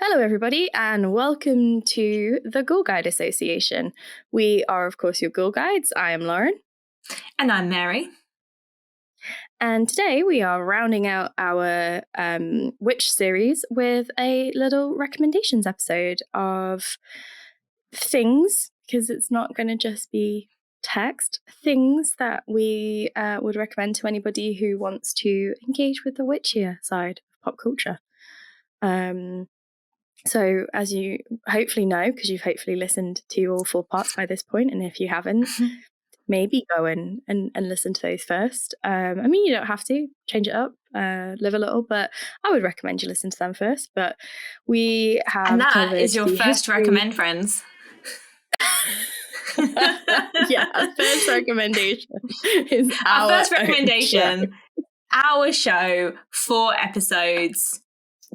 Hello, everybody, and welcome to the Ghoul Guides Association. We are, of course, your Ghoul Guides. I am Lauren. And I'm Mary. And today we are rounding out our Witch series with a little recommendations episode of things, because it's not going to just be text, things that we would recommend to anybody who wants to engage with the witchier side of pop culture. So as you hopefully know, because you've hopefully listened to all 4 parts by this point, and if you haven't, maybe go in and listen to those first. I mean, you don't have to change it up, live a little, but I would recommend you listen to them first. But we have and that covered is your first recommend, friends. Yeah, our first recommendation is our first recommendation. Our show, 4 episodes.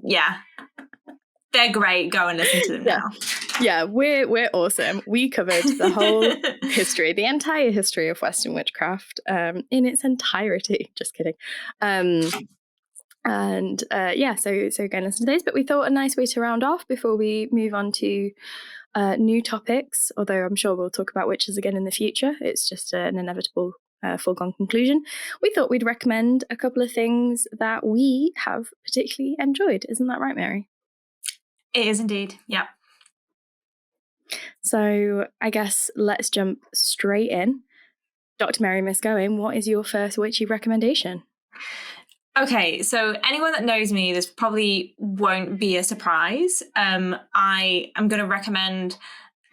Yeah. They're great. Go and listen to them now. Yeah, we're awesome. We covered the whole history, the entire history of Western witchcraft in its entirety. Just kidding. So go and listen to those. But we thought a nice way to round off before we move on to new topics, although I'm sure we'll talk about witches again in the future. It's just an inevitable foregone conclusion. We thought we'd recommend a couple of things that we have particularly enjoyed. Isn't that right, Mary? It is indeed, yeah. So I guess let's jump straight in. Dr. Mary Misgoing, what is your first witchy recommendation? Okay, so anyone that knows me, this probably won't be a surprise. I am going to recommend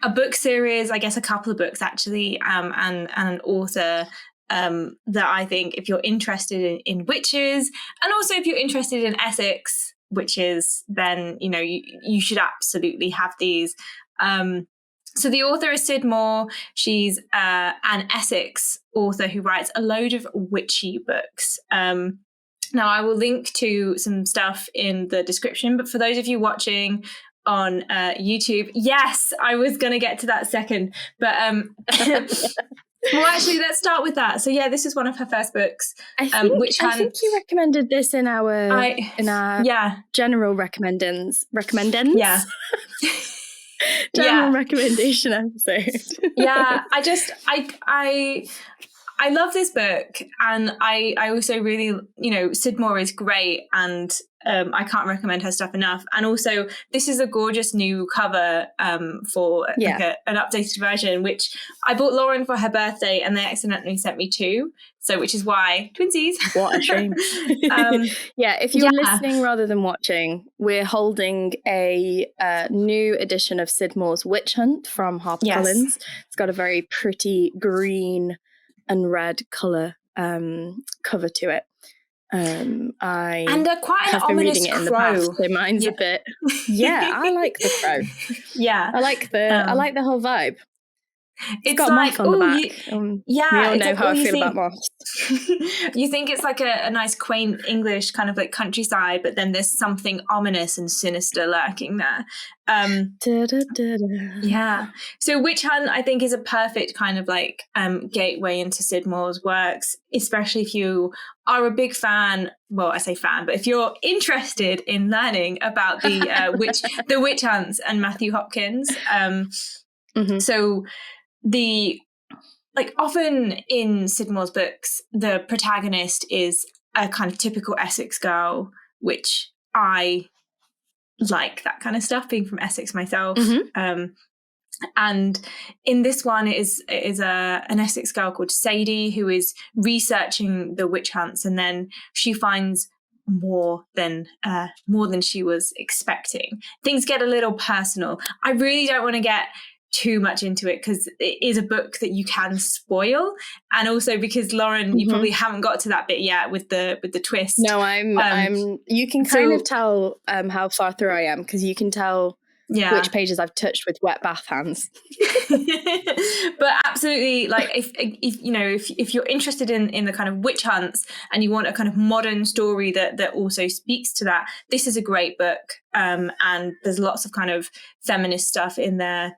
a book series, I guess a couple of books actually, and an author that I think if you're interested in witches, and also if you're interested in Essex witches, then you should absolutely have these. So the author is Syd Moore. She's an Essex author who writes a load of witchy books. Now I will link to some stuff in the description, but for those of you watching on YouTube, yes, I was going to get to that second, but well, actually, let's start with that. So, yeah, this is one of her first books. I think you recommended this in our general recommendance. Yeah. General recommendation episode. Yeah, I love this book, and I also really, Syd Moore is great, and I can't recommend her stuff enough. And also, this is a gorgeous new cover for an updated version, which I bought Lauren for her birthday, and they accidentally sent me 2. So, which is why twinsies. What a shame. If you're listening rather than watching, we're holding a new edition of Syd Moore's Witch Hunt from HarperCollins. It's got a very pretty green and red colour cover to it. I quite have an been ominous reading it in the crow. past, so mine's a bit. Yeah, I like the crow. Yeah, I like the whole vibe. It's got like moth on the back. We all know how I feel about moths. You think it's like a nice quaint English kind of like countryside, but then there's something ominous and sinister lurking there. Yeah. So Witch Hunt, I think, is a perfect kind of like gateway into Syd Moore's works, especially if you are a big fan. Well, I say fan, but if you're interested in learning about the witch hunts and Matthew Hopkins. So often in Syd Moore's books, the protagonist is a kind of typical Essex girl, which I like that kind of stuff, being from Essex myself. And in this one, it is an Essex girl called Sadie who is researching the witch hunts, and then she finds more than she was expecting. Things get a little personal. I really don't want to get too much into it because it is a book that you can spoil, and also because Lauren, you probably haven't got to that bit yet with the twist. No, I'm. You can kind of tell how far through I am because you can tell which pages I've touched with wet bath hands. But absolutely, like if you're interested in the kind of witch hunts and you want a kind of modern story that also speaks to that, this is a great book. And there's lots of kind of feminist stuff in there.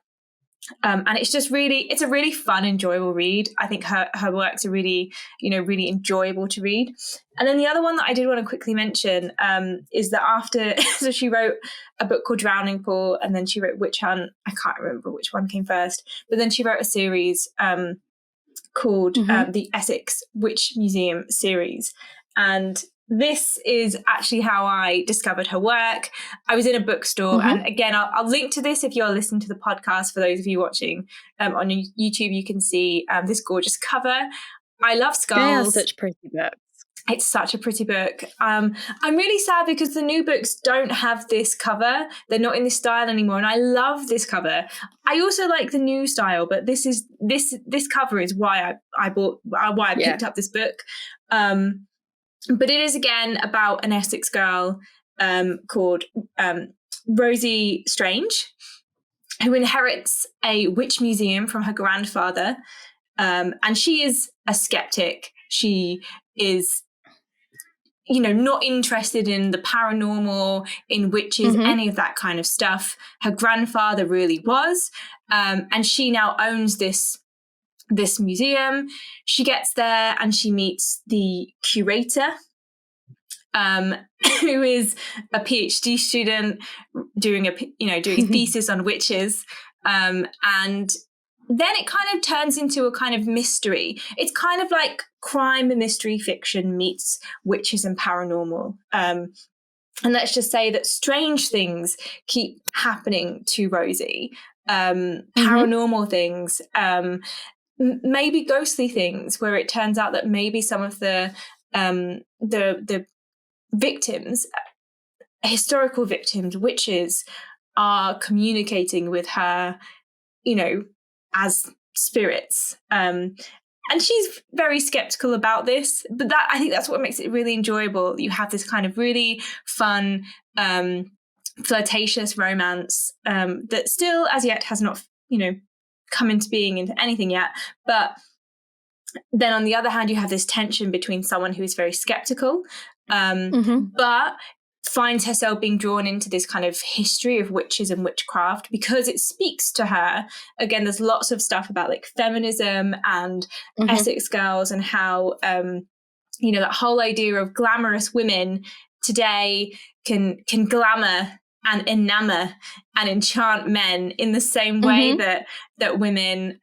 And it's just it's a really fun, enjoyable read. I think her works are really, really enjoyable to read. And then the other one that I did want to quickly mention is that after, so she wrote a book called Drowning Pool, and then she wrote Witch Hunt. I can't remember which one came first, but then she wrote a series called the Essex Witch Museum series. And this is actually how I discovered her work. I was in a bookstore, and again, I'll link to this if you're listening to the podcast. For those of you watching on YouTube, you can see this gorgeous cover. I love skulls. They are such pretty books. It's such a pretty book. I'm really sad because the new books don't have this cover. They're not in this style anymore, and I love this cover. I also like the new style, but this cover is why I picked up this book. But it is, again, about an Essex girl called Rosie Strange, who inherits a witch museum from her grandfather. And she is a skeptic. She is, not interested in the paranormal, in witches, any of that kind of stuff. Her grandfather really was. And she now owns this museum. She gets there and she meets the curator, who is a PhD student doing a thesis on witches. And then it kind of turns into a kind of mystery. It's kind of like crime and mystery fiction meets witches and paranormal. And let's just say that strange things keep happening to Rosie. Paranormal things, maybe ghostly things, where it turns out that maybe some of the victims, historical victims, witches, are communicating with her, as spirits. And she's very skeptical about this, but I think that's what makes it really enjoyable. You have this kind of really fun, flirtatious romance that still, as yet, has not, come into being into anything yet. But then on the other hand, you have this tension between someone who is very skeptical, but finds herself being drawn into this kind of history of witches and witchcraft because it speaks to her. Again, there's lots of stuff about like feminism and Essex girls, and how, that whole idea of glamorous women today can glamour and enamor and enchant men in the same way that women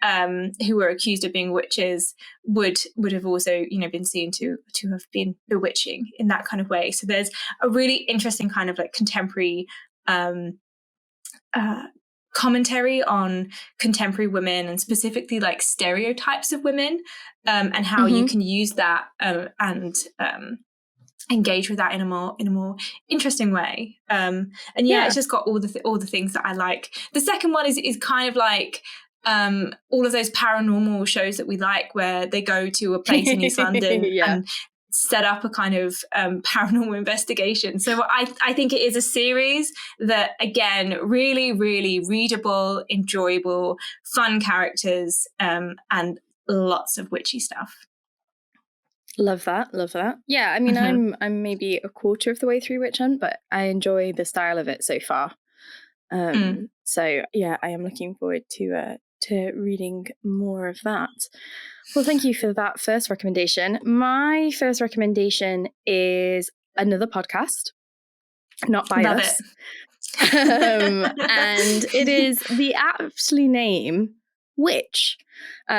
who were accused of being witches would have also, been seen to have been bewitching in that kind of way. So there's a really interesting kind of like contemporary commentary on contemporary women, and specifically like stereotypes of women, and how you can use that and engage with that in a more interesting way. It's just got all the things that I like. The second one is kind of like all of those paranormal shows that we like, where they go to a place in East London and set up a kind of paranormal investigation. So I think it is a series that, again, really, really readable, enjoyable, fun characters, and lots of witchy stuff. Love that. Yeah, I mean, I'm maybe a quarter of the way through Witch Hunt, but I enjoy the style of it so far. So yeah, I am looking forward to reading more of that. Well, thank you for that first recommendation. My first recommendation is another podcast, not by Love us. And it is the aptly name Witch.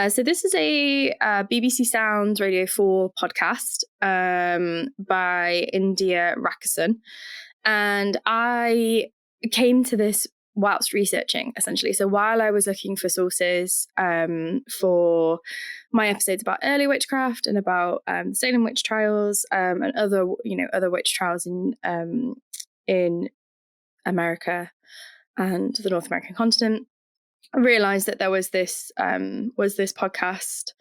So this is a BBC Sounds Radio 4 podcast by India Rakison. And I came to this whilst researching, essentially. So while I was looking for sources for my episodes about early witchcraft and about Salem witch trials and other witch trials in America and the North American continent, I realised that there was this podcast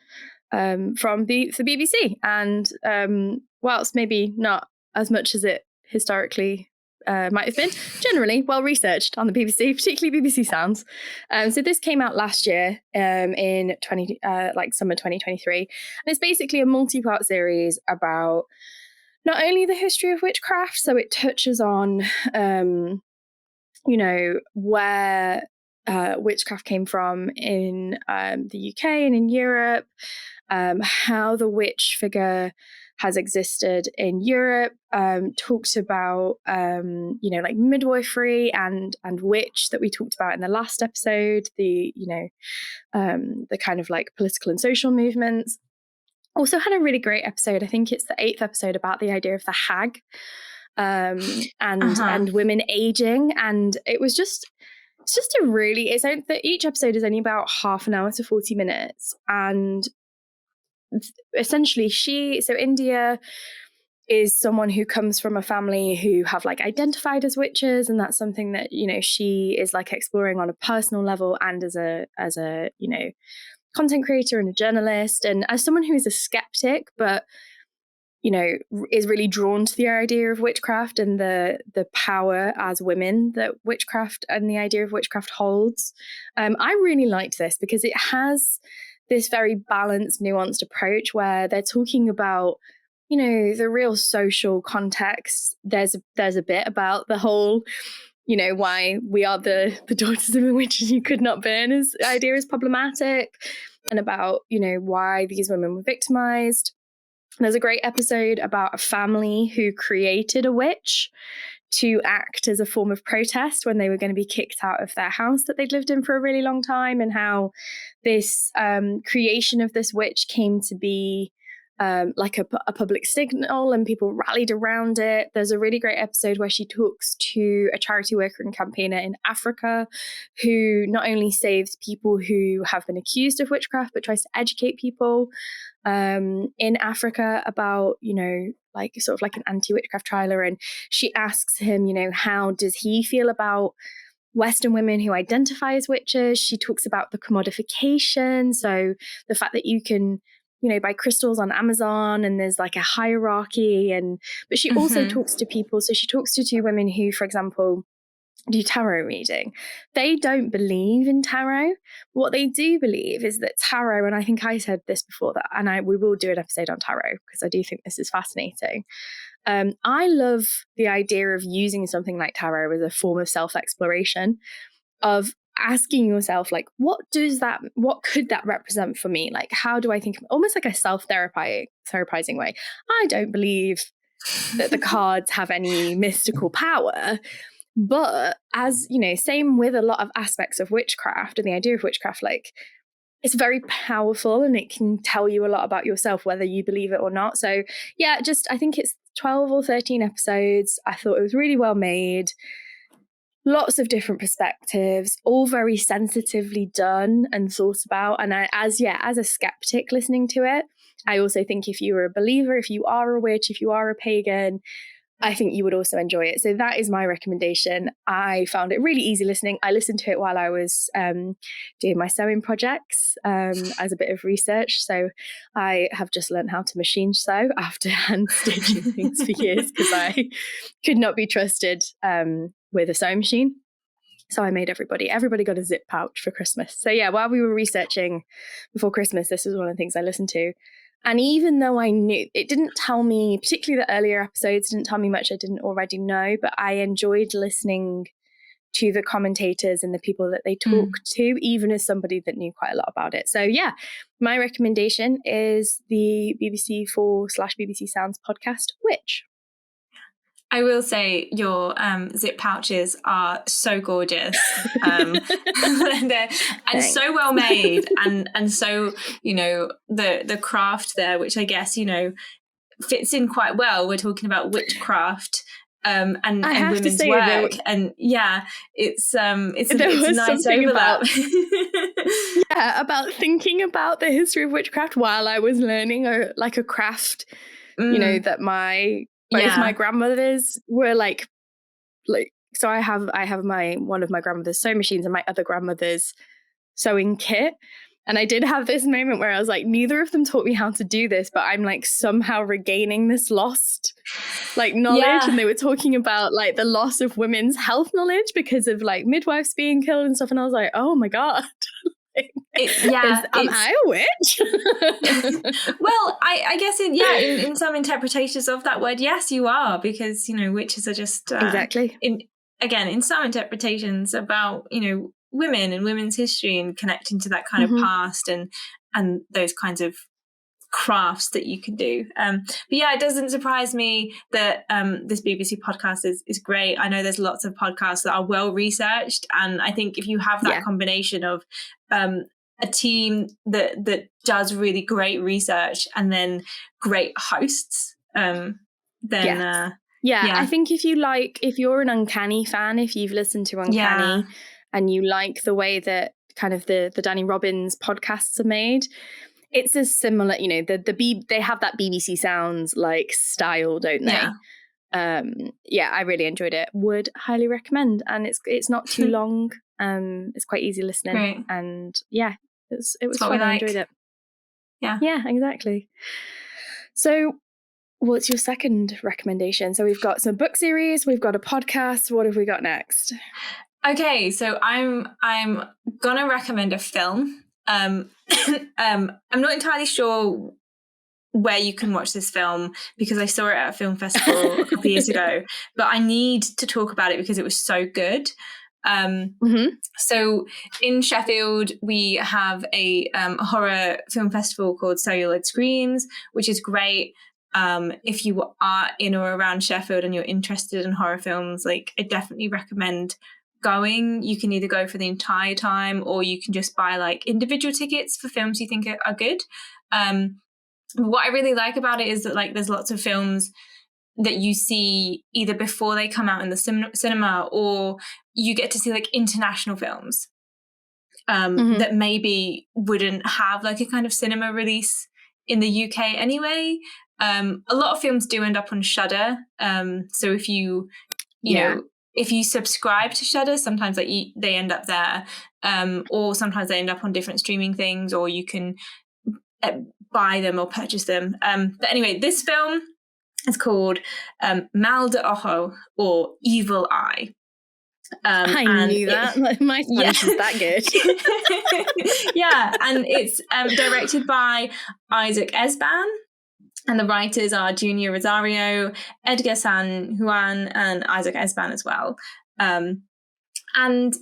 from the BBC, and whilst maybe not as much as it historically might have been, generally well researched on the BBC, particularly BBC Sounds. So this came out last year in summer 2023, and it's basically a multi-part series about not only the history of witchcraft, so it touches on where witchcraft came from in the UK and in Europe, how the witch figure has existed in Europe, talked about, like midwifery and witch that we talked about in the last episode, the kind of like political and social movements. Also had a really great episode, I think it's the 8th episode, about the idea of the hag and women aging. And it's just a really, each episode is only about half an hour to 40 minutes. And essentially India is someone who comes from a family who have like identified as witches, and that's something that she is like exploring on a personal level and as a content creator and a journalist, and as someone who is a skeptic but is really drawn to the idea of witchcraft and the power as women that witchcraft and the idea of witchcraft holds. I really liked this because it has this very balanced, nuanced approach where they're talking about the real social context. There's a bit about the whole why we are the daughters of the witches you could not burn as idea is problematic, and about why these women were victimized. There's a great episode about a family who created a witch to act as a form of protest when they were going to be kicked out of their house that they'd lived in for a really long time, and how this creation of this witch came to be like a public signal, and people rallied around it. There's a really great episode where she talks to a charity worker and campaigner in Africa who not only saves people who have been accused of witchcraft, but tries to educate people in Africa about, like sort of like an anti-witchcraft trialer. And she asks him, how does he feel about Western women who identify as witches? She talks about the commodification. So the fact that you can buy crystals on Amazon and there's like a hierarchy. But she also talks to people. So she talks to 2 women who, for example, do tarot reading. They don't believe in tarot. What they do believe is that tarot, and I think I said this before, that, and we will do an episode on tarot because I do think this is fascinating. I love the idea of using something like tarot as a form of self-exploration, of asking yourself, like, what could that represent for me? Like, how do I think, almost like a self-therapizing way. I don't believe that the cards have any mystical power, but as same with a lot of aspects of witchcraft and the idea of witchcraft, like, it's very powerful and it can tell you a lot about yourself, whether you believe it or not. So yeah, I think it's 12 or 13 episodes. I thought it was really well made. Lots of different perspectives, all very sensitively done and thought about. And as a skeptic listening to it, I also think if you were a believer, if you are a witch, if you are a pagan, I think you would also enjoy it. So that is my recommendation. I found it really easy listening. I listened to it while I was doing my sewing projects as a bit of research. So I have just learned how to machine sew after hand stitching things for years because I could not be trusted with a sewing machine. So I made everybody got a zip pouch for Christmas. So yeah, while we were researching before Christmas, this was one of the things I listened to. And even though I knew, it didn't tell me, particularly the earlier episodes, didn't tell me much I didn't already know, but I enjoyed listening to the commentators and the people that they talked to, even as somebody that knew quite a lot about it. So yeah, my recommendation is the BBC4/BBC Sounds podcast, Witch. I will say your zip pouches are so gorgeous, and so well made, and so the craft there, which I guess fits in quite well. We're talking about witchcraft and women's work, and yeah, it's a nice overlap. About thinking about the history of witchcraft while I was learning a craft, that both my grandmothers were like so I have one of my grandmother's sewing machines and my other grandmother's sewing kit, and I did have this moment where I was like, neither of them taught me how to do this, but I'm like somehow regaining this lost knowledge. And they were talking about like the loss of women's health knowledge because of like midwives being killed and stuff, and I was like, oh my god. Am I a witch? Well, I guess in some interpretations of that word, yes, you are, because witches are just exactly in some interpretations about women and women's history and connecting to that kind of past and those kinds of crafts that you can do. But yeah, it doesn't surprise me that this BBC podcast is great. I know there's lots of podcasts that are well researched, and I think if you have that combination of a team that does really great research and then great hosts, then I think if you're an Uncanny fan, if you've listened to Uncanny and you like the way that kind of the Danny Robbins podcasts are made, it's a similar, you know, they have that BBC Sounds like style, don't they? I really enjoyed it. Would highly recommend, and it's not too long. It's quite easy listening. Great. And it was fun. I enjoyed it. Yeah, exactly. So what's your second recommendation? So we've got some book series, we've got a podcast. What have we got next? Okay, so I'm gonna recommend a film. I'm not entirely sure where you can watch this film because I saw it at a film festival a couple of years ago, but I need to talk about it because it was so good. So in Sheffield, we have a horror film festival called Celluloid Screams, which is great. If you are in or around Sheffield and you're interested in horror films, like I definitely recommend going. You can either go for the entire time or you can just buy like individual tickets for films you think are good. What I really like about it is that like there's lots of films that you see either before they come out in the cinema or you get to see like international films that maybe wouldn't have like a kind of cinema release in the UK anyway. A lot of films do end up on Shudder. So if you know, if you subscribe to Shudder, sometimes like they end up there, or sometimes they end up on different streaming things, or you can buy them or purchase them. But anyway, this film is called Mal de Ojo, or Evil Eye. I knew that. My Spanish is that good. And it's directed by Isaac Esban. And the writers are Junior Rosario, Edgar San Juan, and Isaac Esban as well. And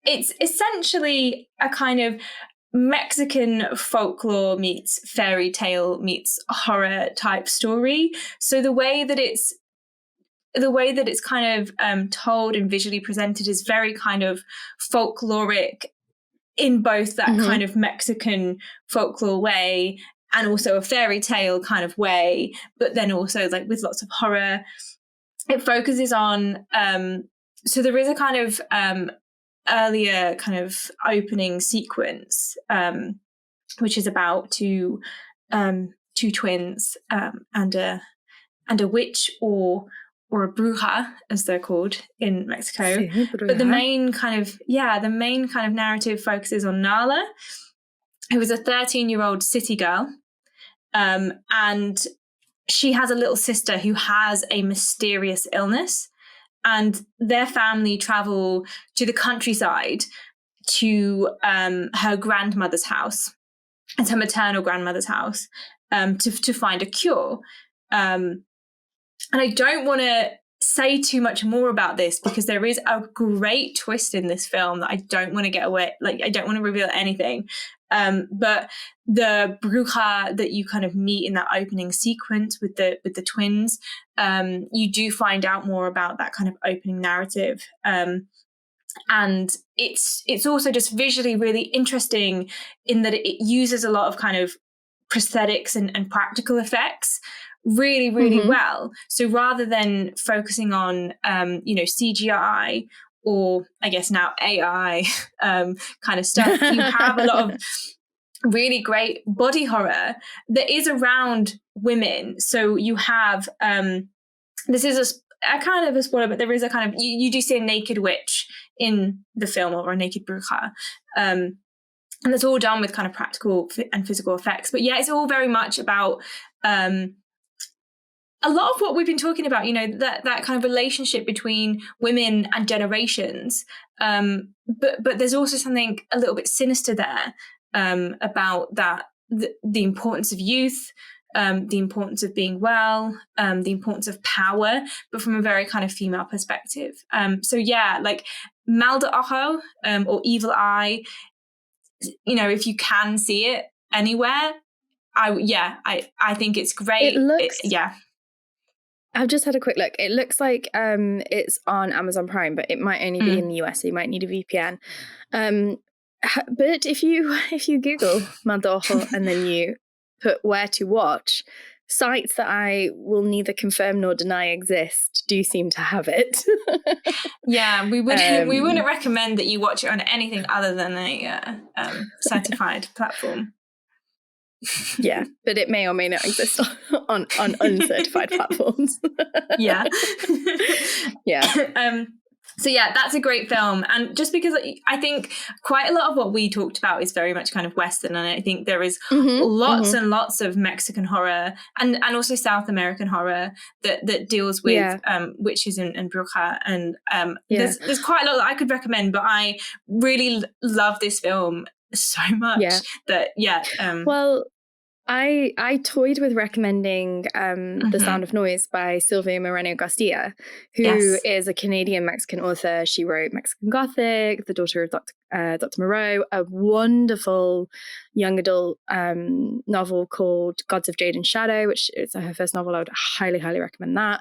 it's essentially a kind of Mexican folklore meets fairy tale meets horror type story. So the way that it's kind of told and visually presented is very kind of folkloric in both that kind of Mexican folklore way and also a fairy tale kind of way, but then also like with lots of horror. It focuses on, so there is a kind of earlier kind of opening sequence, which is about two twins and a witch or a bruja, as they're called in Mexico. But the main kind of narrative focuses on Nala, who is a 13-year-old city girl. And she has a little sister who has a mysterious illness, and their family travel to the countryside to her grandmother's house. It's her maternal grandmother's house, to find a cure. And I don't want to say too much more about this because there is a great twist in this film that I don't want to get away. Like, I don't want to reveal anything. But the bruja that you kind of meet in that opening sequence with the twins, you do find out more about that kind of opening narrative. And it's also just visually really interesting in that it uses a lot of kind of prosthetics and practical effects really, really well. So rather than focusing on, CGI or I guess now AI kind of stuff, you have a lot of really great body horror that is around women. So you have, this is a kind of a spoiler, but there is a kind of, you do see a naked witch in the film or a naked bruja. And it's all done with kind of practical and physical effects. But yeah, it's all very much about a lot of what we've been talking about, that kind of relationship between women and generations. But there's also something a little bit sinister there about that, the importance of youth, the importance of being well, the importance of power, but from a very kind of female perspective. So yeah, like Mal de Ojo, or Evil Eye, you know, if you can see it anywhere, I think it's great. It looks. Yeah. I've just had a quick look. It looks like it's on Amazon Prime, but it might only be in the US, so you might need a VPN. But if you Google Mal de Ojo and then you put where to watch, sites that I will neither confirm nor deny exist do seem to have it. Yeah, we wouldn't recommend that you watch it on anything other than a certified platform. Yeah, but it may or may not exist on uncertified platforms. Yeah. Yeah. So yeah, that's a great film. And just because I think quite a lot of what we talked about is very much kind of Western, and I think there is lots and lots of Mexican horror and also South American horror that deals with witches and bruja. And there's quite a lot that I could recommend, but I really love this film so much that well, I toyed with recommending The Sound of Noise by Sylvia Moreno Garcia, who is a Canadian Mexican author. She wrote Mexican Gothic, The Daughter of Dr. Moreau, a wonderful young adult novel called Gods of Jade and Shadow, which is her first novel. I would highly, highly recommend that.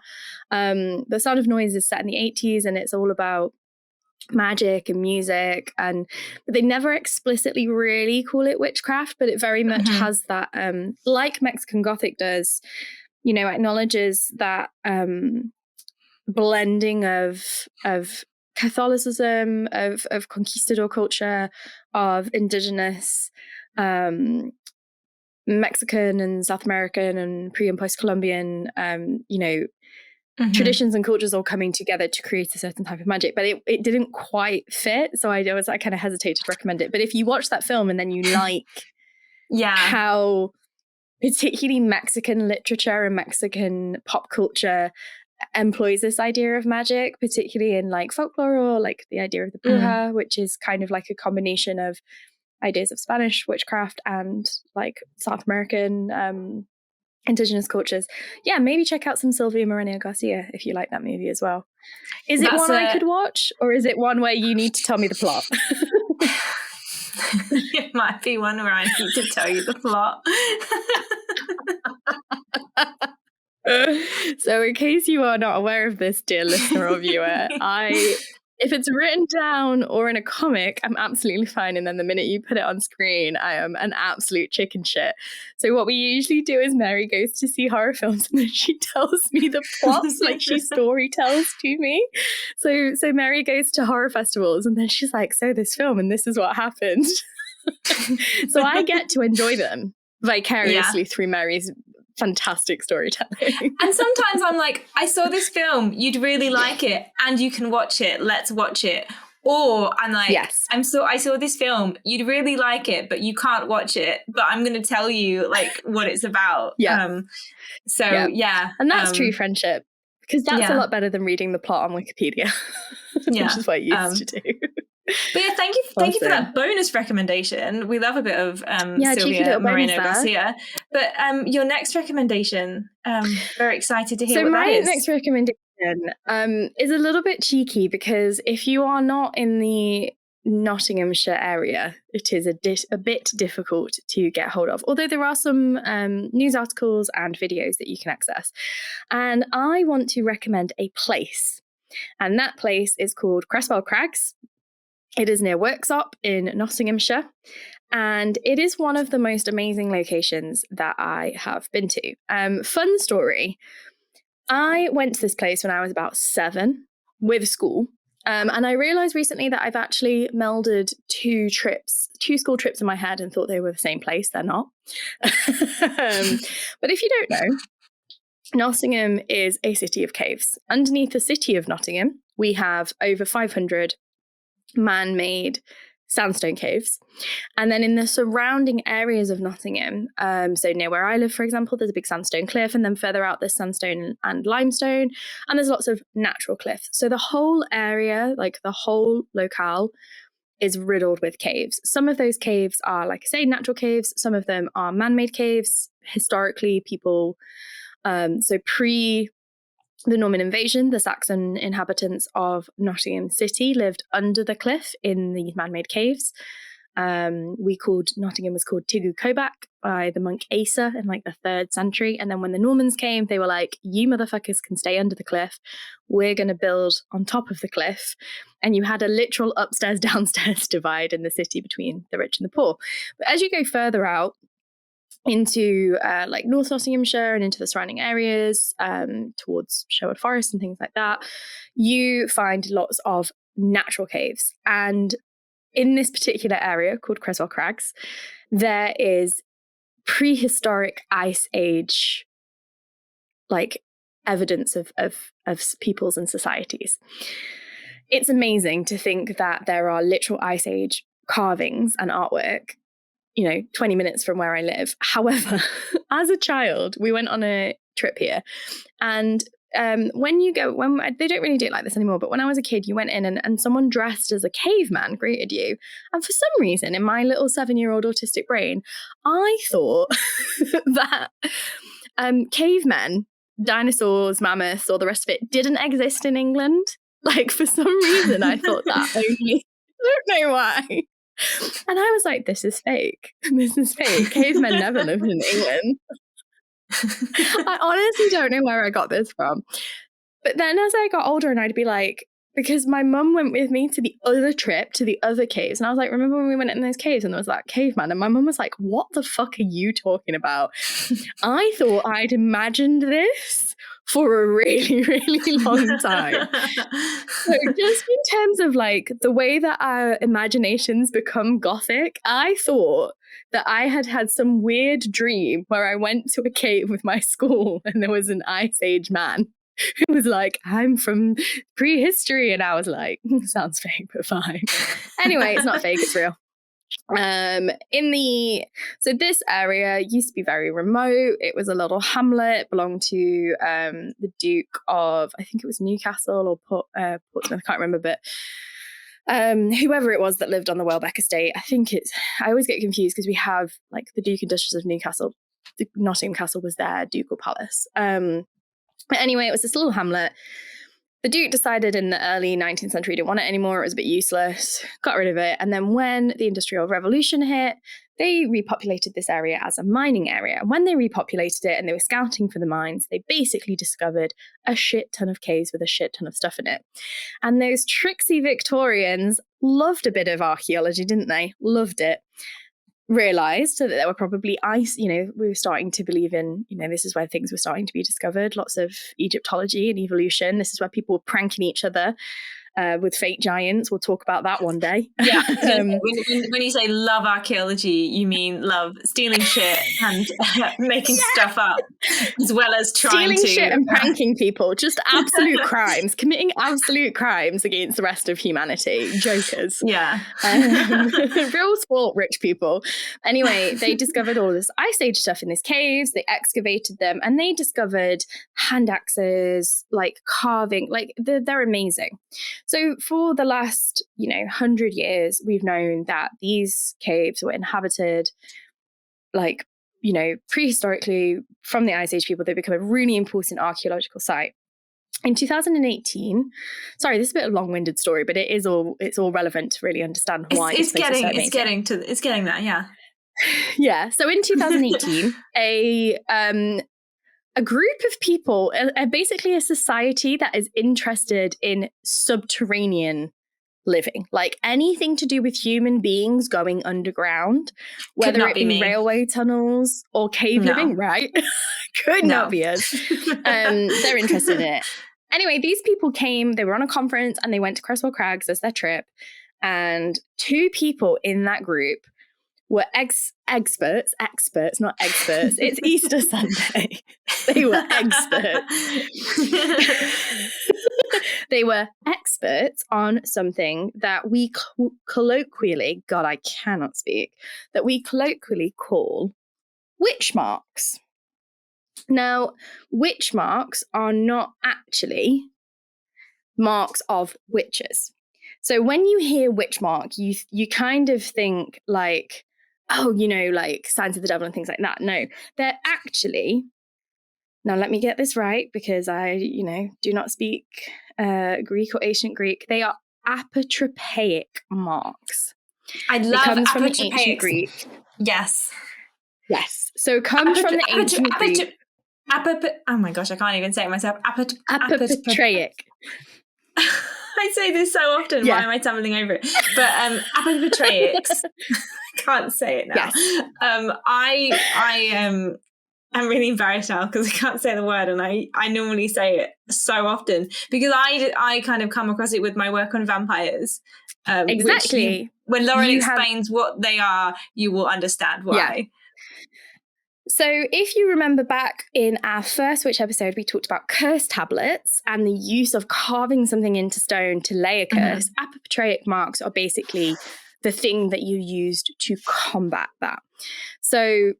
The Sound of Noise is set in the 80s, and it's all about magic and music, but they never explicitly really call it witchcraft, but it very much has that like Mexican Gothic does, you know, acknowledges that blending of Catholicism, of conquistador culture, of indigenous Mexican and South American and pre and post Columbian you know, traditions and cultures all coming together to create a certain type of magic, but it didn't quite fit. So I kind of hesitated to recommend it. But if you watch that film and then you like how particularly Mexican literature and Mexican pop culture employs this idea of magic, particularly in like folklore or like the idea of the bruja, which is kind of like a combination of ideas of Spanish witchcraft and like South American indigenous cultures. Yeah, maybe check out some Sylvia Moreno Garcia if you like that movie as well. Is it one I could watch, or is it one where you need to tell me the plot? It might be one where I need to tell you the plot. So in case you are not aware of this, dear listener or viewer, if it's written down or in a comic, I'm absolutely fine. And then the minute you put it on screen, I am an absolute chicken shit. So what we usually do is Mary goes to see horror films and then she tells me the plots, like she story tells to me. So Mary goes to horror festivals and then she's like, so this film and this is what happened. So I get to enjoy them vicariously through Mary's fantastic storytelling. And sometimes I'm like, I saw this film, you'd really like it, and you can watch it, let's watch it. Or I'm like, I saw this film, you'd really like it, but you can't watch it, but I'm going to tell you like what it's about. And that's true friendship, because that's a lot better than reading the plot on Wikipedia, which is what I used to do. But yeah, thank you for that bonus recommendation. We love a bit of Sylvia Moreno Garcia. But your next recommendation, very excited to hear what that is. So my next recommendation is a little bit cheeky, because if you are not in the Nottinghamshire area, it is a bit difficult to get hold of, although there are some news articles and videos that you can access. And I want to recommend a place, and that place is called Cresswell Crags. It is near Worksop in Nottinghamshire, and it is one of the most amazing locations that I have been to. Fun story, I went to this place when I was about 7 with school, and I realised recently that I've actually melded two school trips in my head and thought they were the same place. They're not. But if you don't know, Nottingham is a city of caves. Underneath the city of Nottingham, we have over 500 man-made sandstone caves, and then in the surrounding areas of Nottingham, so near where I live, for example, there's a big sandstone cliff, and then further out there's sandstone and limestone, and there's lots of natural cliffs. So the whole area, like the whole locale, is riddled with caves. Some of those caves are, like I say, natural caves. Some of them are man-made caves, historically people, so pre the Norman invasion, the Saxon inhabitants of Nottingham City lived under the cliff in these man-made caves. Nottingham was called Tigu Kobak by the monk Asa in like the 3rd century. And then when the Normans came, they were like, you motherfuckers can stay under the cliff. We're going to build on top of the cliff. And you had a literal upstairs, downstairs divide in the city between the rich and the poor. But as you go further out into like North Nottinghamshire and into the surrounding areas, towards Sherwood Forest and things like that, you find lots of natural caves. And in this particular area called Creswell Crags, there is prehistoric Ice Age like evidence of peoples and societies. It's amazing to think that there are literal Ice Age carvings and artwork, 20 minutes from where I live. However, as a child, we went on a trip here, and when they don't really do it like this anymore, but when I was a kid, you went in and someone dressed as a caveman greeted you. And for some reason, in my little 7-year-old autistic brain, I thought that cavemen, dinosaurs, mammoths, or the rest of it didn't exist in England. Like, for some reason, I thought that only. I don't know why. And I was like, this is fake. This is fake. Cavemen never lived in England. I honestly don't know where I got this from. But then as I got older, and I'd be like, because my mum went with me to the other trip, to the other caves. And I was like, remember when we went in those caves and there was that caveman? And my mum was like, what the fuck are you talking about? I thought I'd imagined this for a really, really long time. So just in terms of like the way that our imaginations become Gothic, I thought that I had some weird dream where I went to a cave with my school and there was an Ice Age man who was like, I'm from prehistory. And I was like, sounds fake, but fine. Anyway, it's not fake, it's real. So this area used to be very remote. It was a little hamlet, belonged to the Duke of, I think it was Newcastle or Portsmouth, I can't remember, but whoever it was that lived on the Welbeck estate. I always get confused because we have like the Duke and Duchess of Newcastle. The Nottingham Castle was their ducal palace. But anyway, it was this little hamlet. The Duke decided in the early 19th century he didn't want it anymore. It was a bit useless, got rid of it. And then when the Industrial Revolution hit, they repopulated this area as a mining area. And when they repopulated it and they were scouting for the mines, they basically discovered a shit ton of caves with a shit ton of stuff in it. And those tricksy Victorians loved a bit of archaeology, didn't they? Loved it. Realized that there were probably we were starting to believe in, this is where things were starting to be discovered, lots of Egyptology and evolution. This is where people were pranking each other with fake giants. We'll talk about that one day. Yeah. When you say love archaeology, you mean love stealing shit and making stuff up, as well as stealing shit and pranking people. Just absolute crimes, committing absolute crimes against the rest of humanity. Jokers. Yeah. Real sport, rich people. Anyway, they discovered all this Ice Age stuff in these caves. They excavated them and they discovered hand axes, like carving, like they're amazing. So for the last, 100 years, we've known that these caves were inhabited, like, prehistorically from the Ice Age people. They become a really important archaeological site. In 2018, sorry, this is a bit of a long-winded story, but it's all relevant to really understand why it's getting there, yeah. Yeah. So in 2018, a group of people, basically a society that is interested in subterranean living, like anything to do with human beings going underground, whether it be railway tunnels or cave living, right? Could not be us. They're interested in it. Anyway, these people came, they were on a conference and they went to Creswell Crags as their trip. And 2 people in that group were experts, not experts. It's Easter Sunday. They were experts. They were experts on something that we colloquially, God, I cannot speak, that we colloquially call witch marks. Now, witch marks are not actually marks of witches. So when you hear witch mark, you kind of think like oh, you know, like signs of the devil and things like that. No, they're actually, now let me get this right because I, you know, do not speak Greek or ancient Greek. They are apotropaic marks. I love it comes from the apotropaics. ancient Greek. Yes. Yes. So it comes from the ancient Greek. Oh my gosh, I can't even say it myself. Apotropaic. I say this so often. Yeah. Why am I stumbling over it? But apotropaics. I can't say it now. Yes. I'm really embarrassed now because I can't say the word, and I normally say it so often because I kind of come across it with my work on vampires. Exactly. When Lauren explains what they are, you will understand why. Yeah. So if you remember back in our first Witch episode, we talked about curse tablets and the use of carving something into stone to lay a curse. Apotropaic marks are basically the thing that you used to combat that. So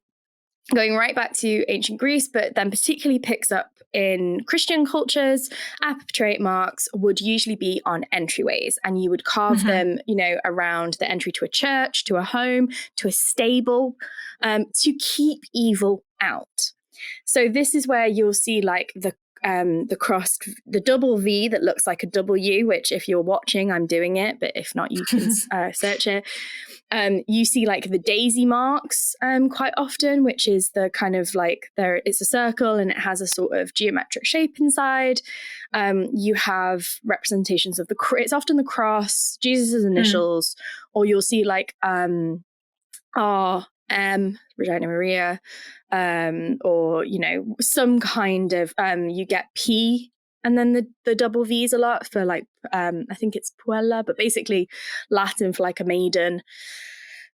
going right back to ancient Greece, but then particularly picks up in Christian cultures, apotropaic marks would usually be on entryways, and you would carve them, you know, around the entry to a church, to a home, to a stable, to keep evil out. So this is where you'll see like the crossed, the double V that looks like a W, which if you're watching, I'm doing it, but if not, you can search it. You see like the daisy marks quite often, which is the kind of like it's a circle and it has a sort of geometric shape inside. You have representations of it's often the cross, Jesus's initials, or you'll see like R, M, Regina Maria, or, you know, some kind of, you get P and then the double V's a lot for like, I think it's Puella, but basically Latin for like a maiden.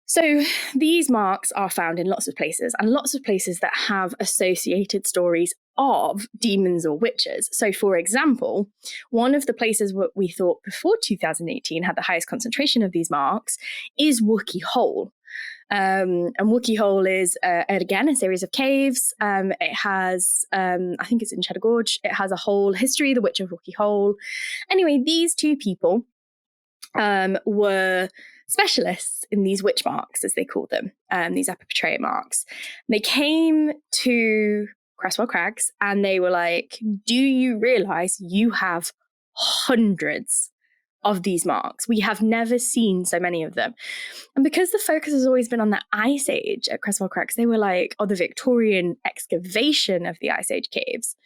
So these marks are found in lots of places, and lots of places that have associated stories of demons or witches. So for example, one of the places what we thought before 2018 had the highest concentration of these marks is Wookey Hole. And Wookey Hole is, again, a series of caves. It has, I think it's in Cheddar Gorge, it has a whole history, the Witch of Wookey Hole. Anyway, these two people were specialists in these witch marks, as they call them, these apotropaic marks. They came to Cresswell Crags and they were like, do you realise you have hundreds of these marks? We have never seen so many of them. And because the focus has always been on the Ice Age at Cresswell Crags, they were like, or the Victorian excavation of the Ice Age caves,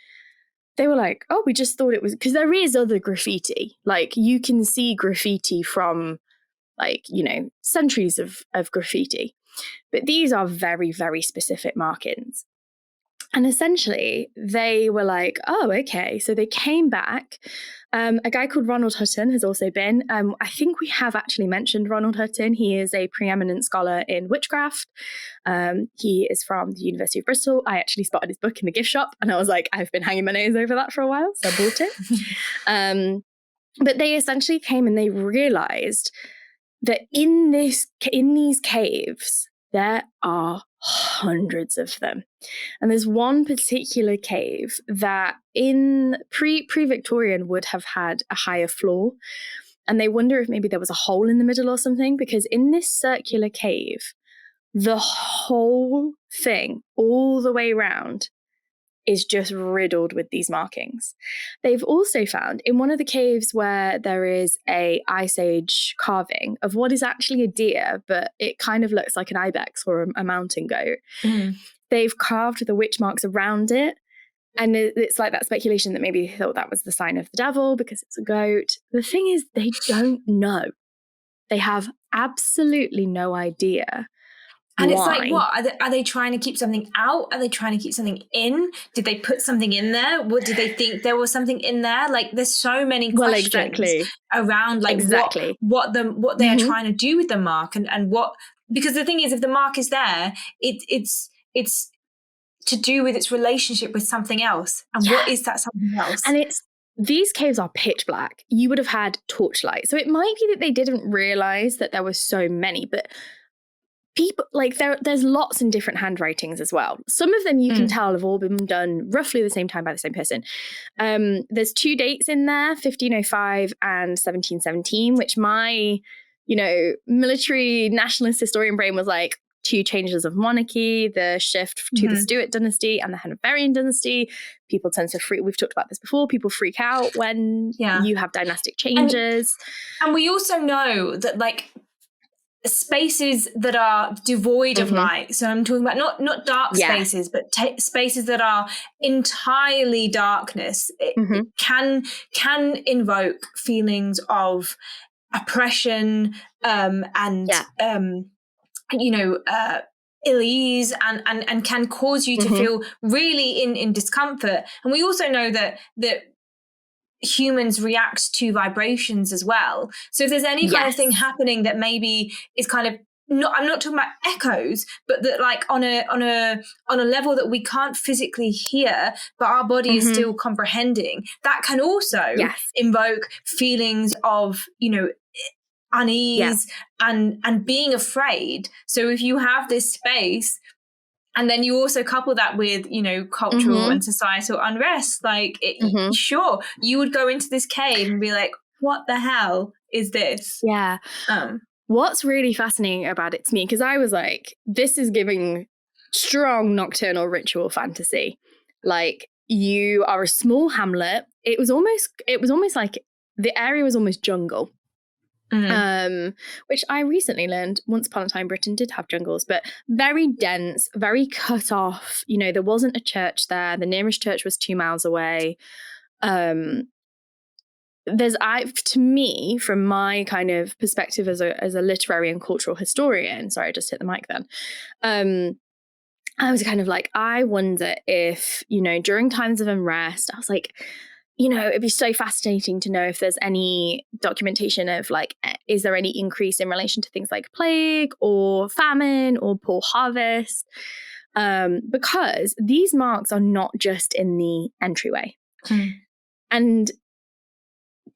they were like, oh, we just thought it was, because there is other graffiti. Like you can see graffiti from like, you know, centuries of graffiti. But these are very, very specific markings. And essentially, they were like, oh, okay. So they came back. A guy called Ronald Hutton has also been. I think we have actually mentioned Ronald Hutton. He is a preeminent scholar in witchcraft. He is from the University of Bristol. I actually spotted his book in the gift shop, and I was like, I've been hanging my nose over that for a while, so I bought it. But they essentially came and they realized that in these caves, there are hundreds of them. And there's one particular cave that in pre-Victorian would have had a higher floor. And they wonder if maybe there was a hole in the middle or something, because in this circular cave, the whole thing, all the way around, is just riddled with these markings. They've also found in one of the caves where there is a Ice Age carving of what is actually a deer, but it kind of looks like an ibex or a mountain goat. They've carved the witch marks around it. And it's like that speculation that maybe they thought that was the sign of the devil because it's a goat. The thing is, they don't know. They have absolutely no idea. And it's like, what? Are they trying to keep something out? Are they trying to keep something in? Did they put something in there? What did they think there was something in there? Like, there's so many questions around, like, what they are trying to do with the mark and what. Because the thing is, if the mark is there, it's to do with its relationship with something else. And what is that something else? And these caves are pitch black. You would have had torchlight. So it might be that they didn't realize that there were so many, but people, like there's lots in different handwritings as well. Some of them you can tell have all been done roughly the same time by the same person. There's two dates in there, 1505 and 1717, which my, military nationalist historian brain was like, two changes of monarchy, the shift to the Stuart dynasty and the Hanoverian dynasty. People tend to we've talked about this before, people freak out when you have dynastic changes. And we also know that like spaces that are devoid of light, so I'm talking about not dark spaces, but spaces that are entirely darkness, it can invoke feelings of oppression and ill ease, and can cause you to feel really in discomfort. And we also know that humans react to vibrations as well. So if there's any kind of thing happening that maybe is kind of I'm not talking about echoes, but that like on a level that we can't physically hear, but our body is still comprehending, that can also invoke feelings of, unease and being afraid. So if you have this space, and then you also couple that with, cultural and societal unrest, like, sure, you would go into this cave and be like, what the hell is this? Yeah. What's really fascinating about it to me, because I was like, this is giving strong nocturnal ritual fantasy. Like, you are a small hamlet. It was almost like the area was almost jungle. Which I recently learned once upon a time Britain did have jungles, but very dense, very cut off. There wasn't a church there. The nearest church was 2 miles away. To me, from my kind of perspective as a literary and cultural historian, sorry, I just hit the mic then. I was kind of like, I wonder if, during times of unrest, I was like, it'd be so fascinating to know if there's any documentation of like, is there any increase in relation to things like plague or famine or poor harvest? Because these marks are not just in the entryway. And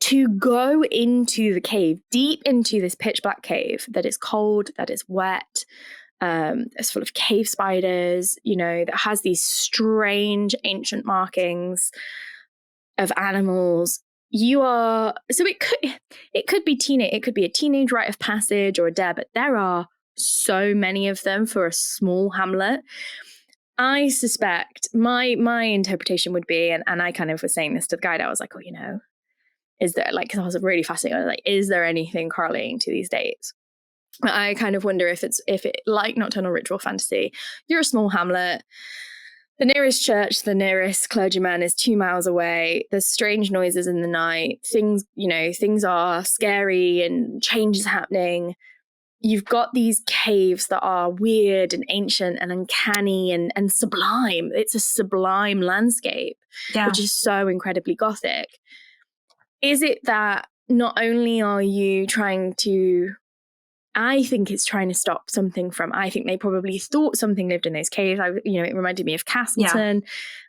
to go into the cave, deep into this pitch black cave that is cold, that is wet, it's full of cave spiders, that has these strange ancient markings of animals. It could be a teenage rite of passage or a dare, but there are so many of them for a small hamlet. I suspect my interpretation would be, and I kind of was saying this to the guide, I was like, is there, like, because I was really fascinated, I was like, is there anything correlating to these dates? I kind of wonder if it like nocturnal ritual fantasy, you're a small hamlet. The nearest church, the nearest clergyman is 2 miles away. There's strange noises in the night. Things are scary and change is happening. You've got these caves that are weird and ancient and uncanny and sublime. It's a sublime landscape, which is so incredibly Gothic. Is it that not only are you trying to... I think it's trying to stop something from... I think they probably thought something lived in those caves. It reminded me of Castleton,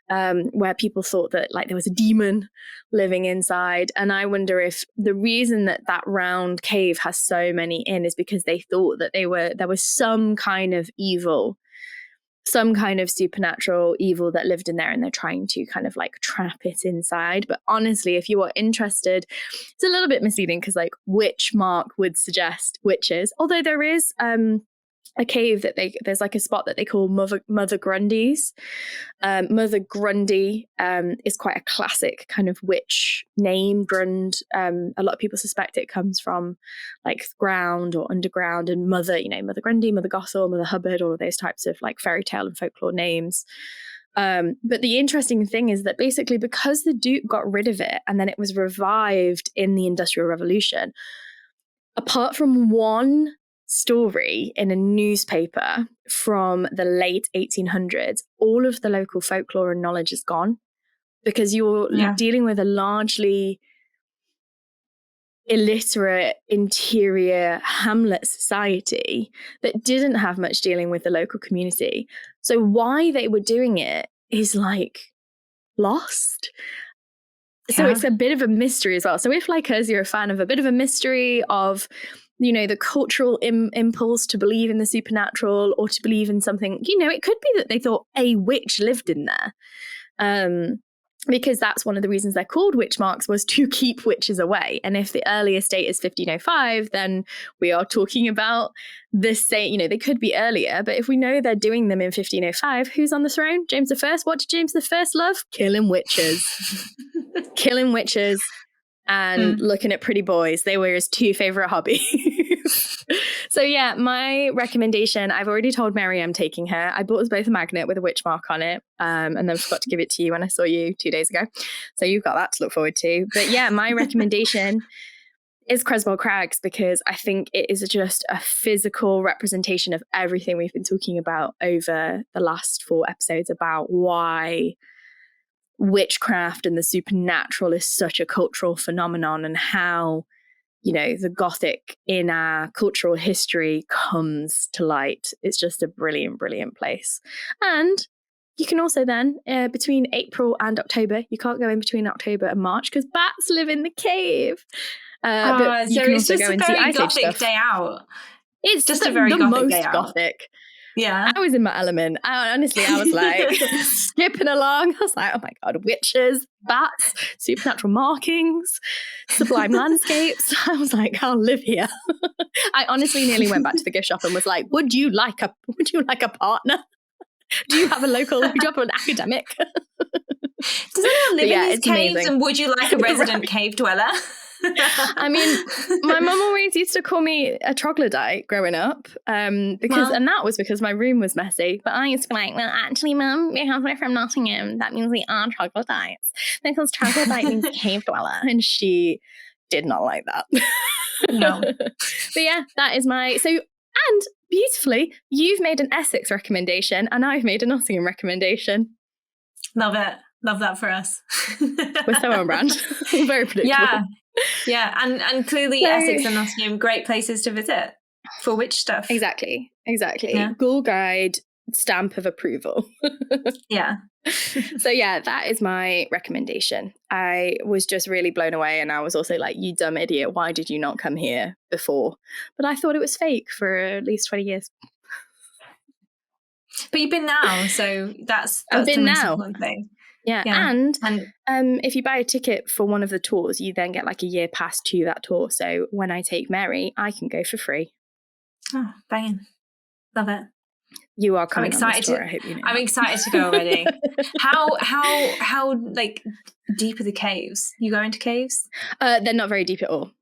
where people thought that like there was a demon living inside. And I wonder if the reason that round cave has so many in is because they thought that there was some kind of evil, some kind of supernatural evil that lived in there, and they're trying to kind of like trap it inside. But honestly, if you are interested, it's a little bit misleading because like witch mark would suggest witches, although there is a cave that there's like a spot that they call Mother Grundy's. Mother Grundy is quite a classic kind of witch name. Grund, a lot of people suspect it comes from like ground or underground, and Mother Grundy, Mother Gothel, Mother Hubbard, all of those types of like fairy tale and folklore names. But the interesting thing is that basically because the Duke got rid of it and then it was revived in the Industrial Revolution, apart from one story in a newspaper from the late 1800s, all of the local folklore and knowledge is gone, because you're dealing with a largely illiterate interior hamlet society that didn't have much dealing with the local community. So why they were doing it is like lost. So it's a bit of a mystery as well. So if like us, you're a fan of a bit of a mystery of the cultural impulse to believe in the supernatural or to believe in something, it could be that they thought a witch lived in there. because that's one of the reasons they're called witch marks, was to keep witches away. And if the earliest date is 1505, then we are talking about this same, they could be earlier, but if we know they're doing them in 1505, who's on the throne? James I. What did James I love? Killing witches. Killing witches and looking at pretty boys. They were his two favorite hobbies. So yeah, my recommendation, I've already told Mary I'm taking her. I bought us both a magnet with a witch mark on it, and then forgot to give it to you when I saw you 2 days ago. So you've got that to look forward to. But yeah, my recommendation is Creswell Crags, because I think it is just a physical representation of everything we've been talking about over the last 4 episodes about why witchcraft and the supernatural is such a cultural phenomenon, and how the Gothic in our cultural history comes to light. It's just a brilliant, brilliant place. And you can also then, between April and October, you can't go in between October and March because bats live in the cave. But you can also go and see Ice Age stuff. Day out. It's just a very Gothic most day out. Gothic. Yeah. I was in my element. Honestly, I was like skipping along. I was like, oh my God, witches, bats, supernatural markings, sublime landscapes. I was like, I'll live here. I honestly nearly went back to the gift shop and was like, would you like a partner? Do you have an academic? Does anyone live in these caves? Amazing. And would you like a resident cave dweller? I mean, my mum always used to call me a troglodyte growing up, and that was because my room was messy. But I used to be like, well, actually, Mum, because we're from Nottingham, that means we are troglodytes, because troglodyte means cave dweller, and she did not like that. No. But yeah, that is and beautifully, you've made an Essex recommendation, and I've made a Nottingham recommendation. Love it. Love that for us. We're so on brand. Very predictable. Yeah, and clearly Essex and Nottingham, great places to visit for witch stuff. Exactly. Yeah. Ghoul Guide stamp of approval. Yeah. So yeah, that is my recommendation. I was just really blown away, and I was also like, you dumb idiot, why did you not come here before? But I thought it was fake for at least 20 years. But you've been now, so that's I've been the most now. important thing. Yeah. And if you buy a ticket for one of the tours, you then get like a year pass to that tour. So when I take Mary, I can go for free. Oh, banging. Love it. You are coming. I'm excited on this tour, I hope you know. I'm excited to go already. How like deep are the caves? You go into caves? They're not very deep at all.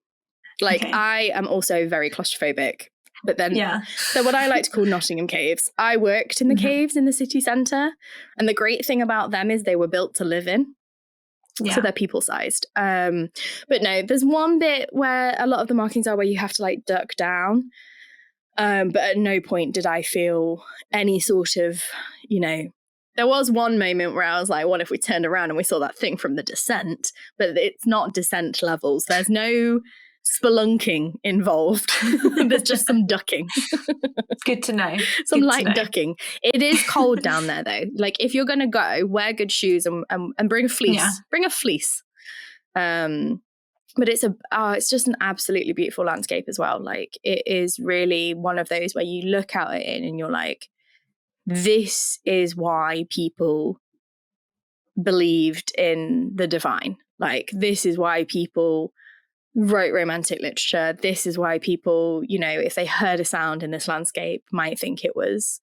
Like, okay. I am also very claustrophobic. But then, so what I like to call Nottingham caves, I worked in the caves in the city centre. And the great thing about them is they were built to live in. Yeah. So they're people-sized. But no, there's one bit where a lot of the markings are where you have to like duck down. But at no point did I feel any sort of, there was one moment where I was like, what if we turned around and we saw that thing from The Descent? But it's not Descent levels. There's no spelunking involved. There's just some ducking. Good to know. Some light ducking. It is cold down there though. Like if you're gonna go, wear good shoes and bring a fleece. Yeah. Bring a fleece. But it's just an absolutely beautiful landscape as well. Like it is really one of those where you look out at it and you're like, this is why people believed in the divine. Like this is why people wrote romantic literature. This is why people, if they heard a sound in this landscape, might think it was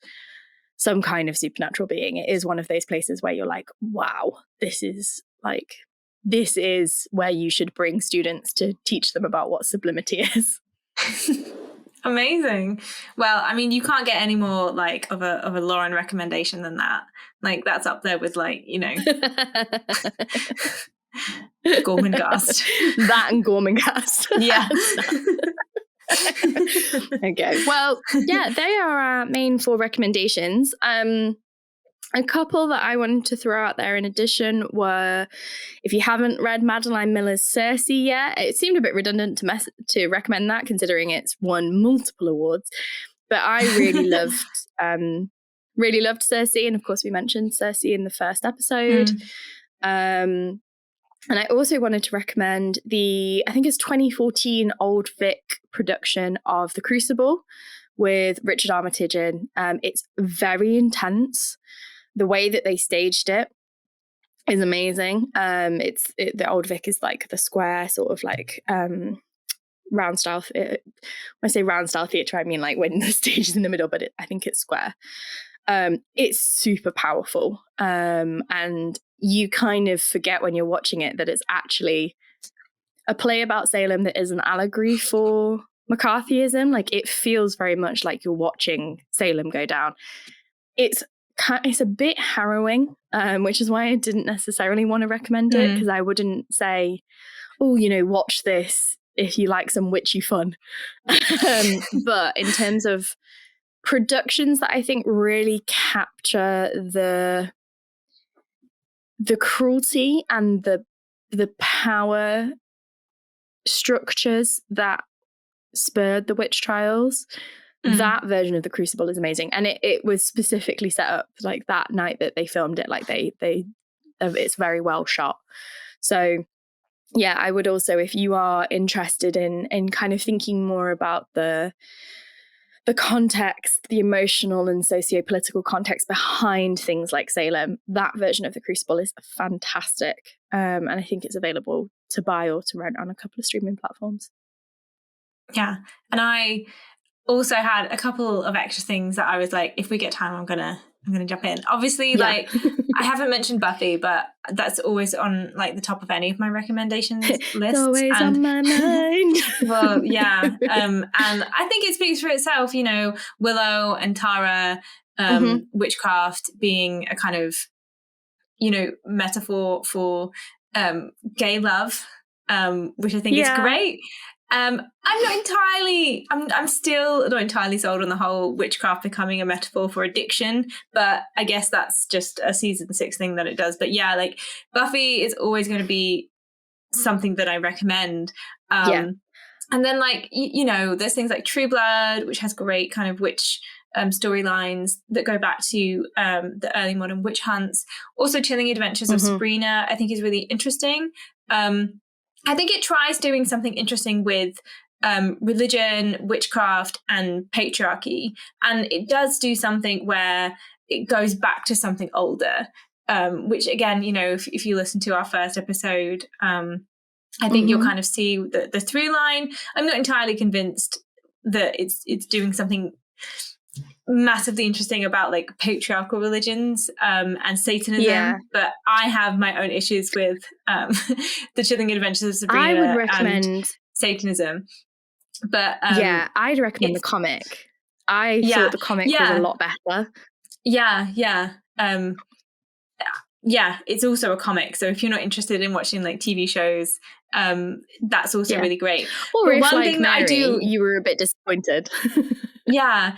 some kind of supernatural being. It is one of those places where you're like, wow, this is where you should bring students to teach them about what sublimity is. Amazing. Well, I mean, you can't get any more like of a Lauren recommendation than that. Like that's up there with like, Gormenghast. That and Gormenghast. Yeah. Okay. Well, yeah, they are our main 4 recommendations. A couple that I wanted to throw out there in addition were, if you haven't read Madeline Miller's Circe yet, it seemed a bit redundant to recommend that considering it's won multiple awards. But I really loved Circe, and of course we mentioned Circe in the first episode. And I also wanted to recommend I think it's 2014 Old Vic production of The Crucible with Richard Armitage in. It's very intense. The way that they staged it is amazing. The Old Vic is like the square sort of like round style. When I say round style theatre, I mean like when the stage is in the middle, but I think it's square. It's super powerful, and you kind of forget when you're watching it that it's actually a play about Salem that is an allegory for McCarthyism. Like, it feels very much like you're watching Salem go down. It's a bit harrowing, which is why I didn't necessarily want to recommend it, because I wouldn't say, oh, you know, watch this if you like some witchy fun. But in terms of productions that I think really capture the cruelty and the power structures that spurred the witch trials, that version of The Crucible is amazing. And it was specifically set up like that night that they filmed it, like it's very well shot. So yeah, I would also, if you are interested in kind of thinking more about the context, the emotional and socio-political context behind things like Salem, that version of The Crucible is fantastic. And I think it's available to buy or to rent on a couple of streaming platforms. Yeah. And I also had a couple of extra things that I was like, if we get time, I'm gonna jump in. Obviously, like, I haven't mentioned Buffy, but that's always on like the top of any of my recommendations lists. It's always on my mind. Well, yeah. And I think it speaks for itself, you know, Willow and Tara, witchcraft being a kind of, you know, metaphor for gay love, which I think is great. I'm still not entirely sold on the whole witchcraft becoming a metaphor for addiction, but I guess that's just a season 6 thing that it does. But yeah, like, Buffy is always going to be something that I recommend. And then, like, you know, there's things like True Blood, which has great kind of witch storylines that go back to the early modern witch hunts. Also, Chilling Adventures of Sabrina, I think, is really interesting. I think it tries doing something interesting with religion, witchcraft, and patriarchy. And it does do something where it goes back to something older, which, again, you know, if you listen to our first episode, I think you'll kind of see the through line. I'm not entirely convinced that it's doing something massively interesting about like patriarchal religions and Satanism, but I have my own issues with the Chilling Adventures of Sabrina. I would recommend Satanism, but I'd recommend the comic. I thought the comic was a lot better. It's also a comic, so if you're not interested in watching like TV shows, that's also really great. Or if, one thing Mary, that I do, you were a bit disappointed. I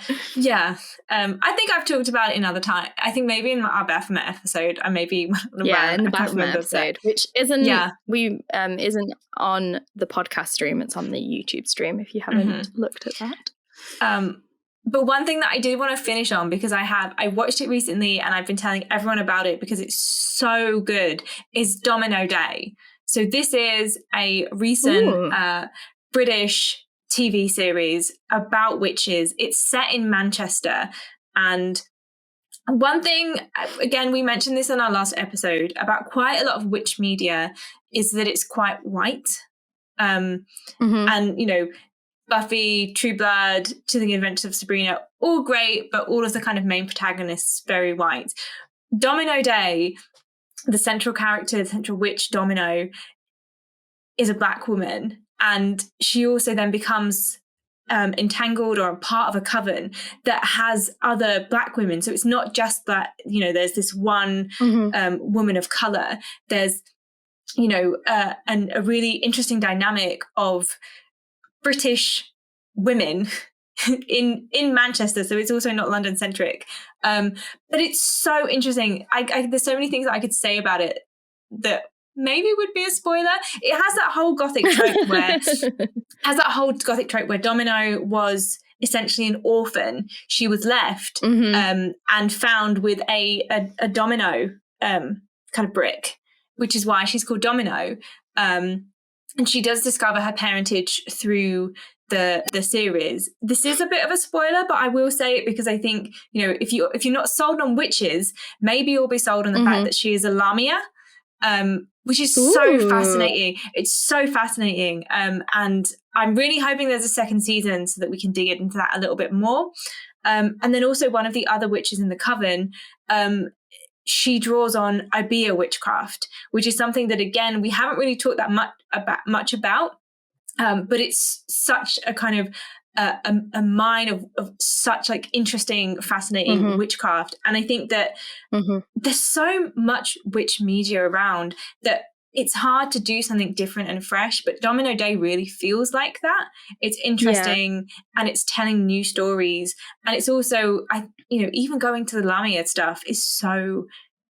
think I've talked about it in other time. I think maybe in our Baphomet episode, I maybe in the Baphomet episode, which isn't isn't on the podcast stream. It's on the YouTube stream. If you haven't looked at that. But one thing that I did want to finish on, because I watched it recently and I've been telling everyone about it because it's so good, is Domino Day. So this is a recent British TV series about witches. It's set in Manchester. And one thing, again, we mentioned this in our last episode about quite a lot of witch media, is that it's quite white. And, you know, Buffy, True Blood, Chilling Adventures of Sabrina, all great, but all of the kind of main protagonists very white. Domino Day, the central character, the central witch, Domino, is a Black woman. And she also then becomes entangled or a part of a coven that has other Black women. So it's not just that, you know, there's this one woman of colour. There's, you know, a really interesting dynamic of British women in Manchester. So it's also not London centric. But it's so interesting. There's so many things that I could say about it that maybe would be a spoiler. It has that whole Gothic trope where Domino was essentially an orphan. She was left and found with a domino kind of brick, which is why she's called Domino. And she does discover her parentage through the series. This is a bit of a spoiler, but I will say it because I think, you know, if you're not sold on witches, maybe you'll be sold on the fact that she is a Lamia. which is Ooh. so fascinating. It's so fascinating. And I'm really hoping there's a second season so that we can dig into that a little bit more. And then also one of the other witches in the coven, she draws on Ibea witchcraft, which is something that, again, we haven't really talked that much about, but it's such a kind of a mine of such like interesting, fascinating witchcraft. And I think that there's so much witch media around that it's hard to do something different and fresh, but Domino Day really feels like that. It's interesting and it's telling new stories. And it's also, even going to the Lamia stuff is so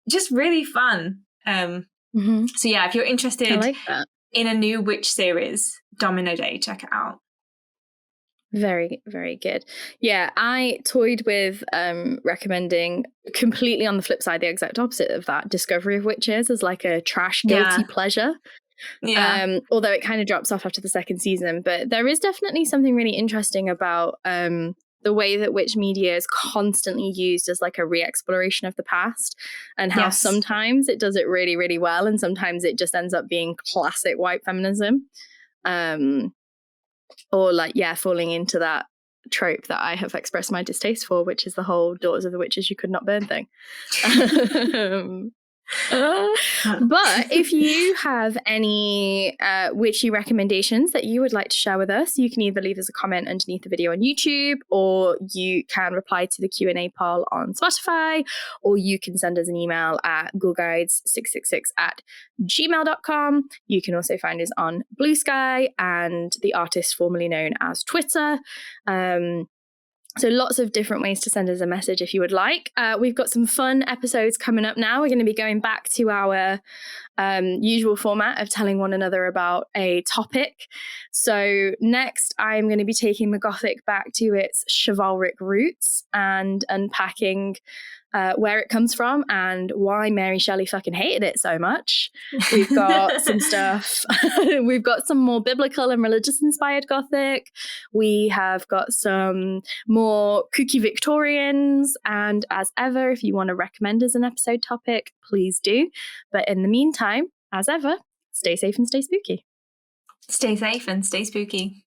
just really fun. So yeah, if you're interested in a new witch series, Domino Day, check it out. Very, very good. Yeah, I toyed with recommending, completely on the flip side, the exact opposite of that, Discovery of Witches as like a trash guilty pleasure. Yeah. Although it kind of drops off after the second season. But there is definitely something really interesting about the way that witch media is constantly used as like a re-exploration of the past, and how sometimes it does it really, really well, and sometimes it just ends up being classic white feminism. Or like, falling into that trope that I have expressed my distaste for, which is the whole Daughters of the Witches You Could Not Burn thing. But if you have any witchy recommendations that you would like to share with us, you can either leave us a comment underneath the video on YouTube, or you can reply to the Q&A poll on Spotify, or you can send us an email at ghoulguides666@gmail.com. You can also find us on BLUESKY and the artist formerly known as Twitter. So lots of different ways to send us a message if you would like. We've got some fun episodes coming up now. We're going to be going back to our usual format of telling one another about a topic. So next, I'm going to be taking the Gothic back to its chivalric roots and unpacking where it comes from and why Mary Shelley fucking hated it so much. We've got some stuff. We've got some more biblical and religious inspired Gothic. We have got some more kooky Victorians. And as ever, if you want to recommend us an episode topic, please do. But in the meantime, as ever, stay safe and stay spooky. Stay safe and stay spooky.